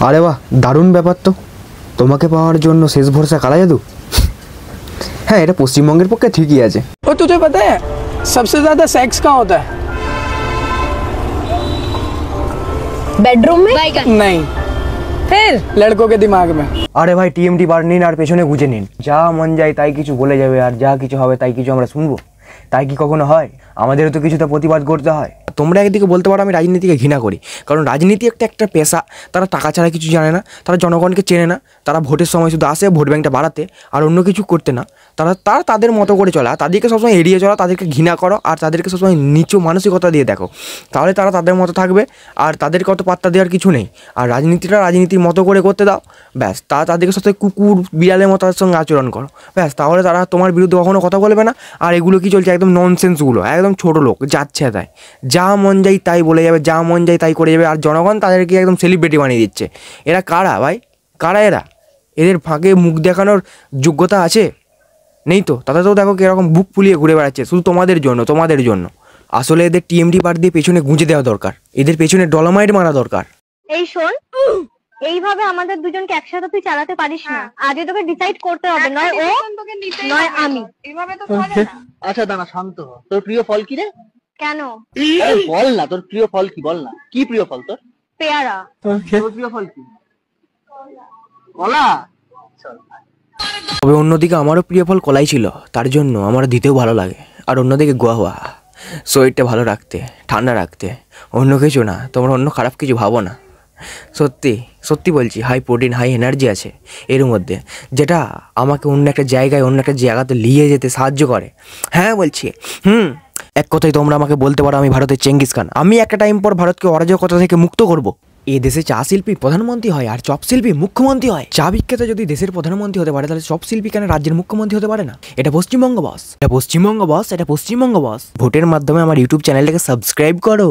আরে বাহ, দারুণ ব্যাপার তো। তোমাকে পাওয়ার জন্য শেষ ভরসা কালা জাদু। হ্যাঁ, এটা পশ্চিমবঙ্গের পক্ষে ঠিকই আছে। और तुझे पता है सबसे ज्यादा सेक्स कहाँ होता है? बेडरूम में? नहीं, फिर लड़कों के दिमाग में। আরে ভাই, টিএমটি বার নিন আর পেছনে গুঁজে নিন। যা মন যায় তাই কিছু বলে যাবে, আর যা কিছু হবে তাই কিছু আমরা শুনবো। তাই কি কখনো হয়? আমাদেরও তো কিছুটা প্রতিবাদ করতে হয়। তোমরা একদিকে বলতে পারো আমি রাজনীতিকে ঘৃণা করি, কারণ রাজনীতি একটা পেশা। তারা টাকা ছাড়া কিছু জানে না, তারা জনগণকে চেনে না, তারা ভোটের সময় শুধু আসে ভোট ব্যাংকটা বাড়াতে, আর অন্য কিছু করতে না। তাদের মতো করে চলা, তাদেরকে সবসময় এড়িয়ে চলা, তাদেরকে ঘৃণা করো, আর তাদেরকে সবসময় নিচু মানসিকতা দিয়ে দেখো, তাহলে তারা তাদের মতো থাকবে, আর তাদেরকে অত পাত্তা দেওয়ার কিছু নেই। আর রাজনীতিটা রাজনীতির মতো করে করতে দাও, ব্যাস। তাদেরকে সাথে কুকুর বিড়ালের মতো তাদের সঙ্গে আচরণ করো, ব্যাস। তাহলে তারা তোমার বিরুদ্ধে কখনো কথা বলবে না। আর এগুলো কি চলছে? একদম ননসেন্সগুলো, একদম ছোটো লোক যাচ্ছে তাই যা মন যায় তাই বলে যাবে, যা মন যায় তাই করে যাবে, আর জনগণ তাদেরকে একদম সেলিব্রিটি বানিয়ে দিচ্ছে। এরা কারা ভাই? কারা এরা? এদের ফাঁকে মুখ দেখানোর যোগ্যতা আছে? নেই তো। তাদেরও দেখো কীরকম বুক ফুলিয়ে ঘুরে বেড়াচ্ছে শুধু তোমাদের জন্য। আসলে এদের টিএমটি বার দিয়ে পেছনে গুঁজে দেওয়া দরকার, এদের পেছনে ডলামাইট মারা দরকার। এই শোন, এইভাবে আমাদের দুজনকে একসাথে তুই চালাতে পারিস না। আগে তোকে ডিসাইড করতে হবে, নয় ও নয় আমি। এইভাবে তো চলে না। আচ্ছা দাঁড়া, শান্ত হ। তোর প্রিয় ফল কি রে? কেন? আরে বল না, তোর প্রিয় ফল কি? বল না, কি প্রিয় ফল তোর? পেয়ারা। তোর প্রিয় ফল কি? কলা। তবে অন্যদিকে আমারও প্রিয় ফল কলাই ছিল, তার জন্য আমার দিতেও ভালো লাগে। আর অন্যদিকে গোয়া, শরীরটা ভালো রাখতে, ঠান্ডা রাখতে, অন্য কিছু না। তোমরা অন্য খারাপ কিছু ভাবো না। সত্যি সত্যি বলছি, হাই প্রোটিন, হাই এনার্জি আছে এর মধ্যে, যেটা আমাকে অন্য একটা জায়গাতে নিয়ে যেতে সাহায্য করে। হ্যাঁ বলছি, এক কথায় তোমরা আমাকে বলতে পারো আমি ভারতের চেঙ্গিস খান। আমি একটা টাইম পর ভারতকে অরাজকতা থেকে মুক্ত করব। এই দেশে চা শিল্পী প্রধানমন্ত্রী হয়, আর চপ শিল্পী মুখ্যমন্ত্রী হয়। চা বিক্রেতা যদি দেশের প্রধানমন্ত্রী হতে পারে, তাহলে চপ শিল্পী কেন রাজ্যের মুখ্যমন্ত্রী হতে পারে না? এটা পশ্চিমবঙ্গ বস। ভোটের মাধ্যমে আমার ইউটিউব চ্যানেলটাকে সাবস্ক্রাইব করো।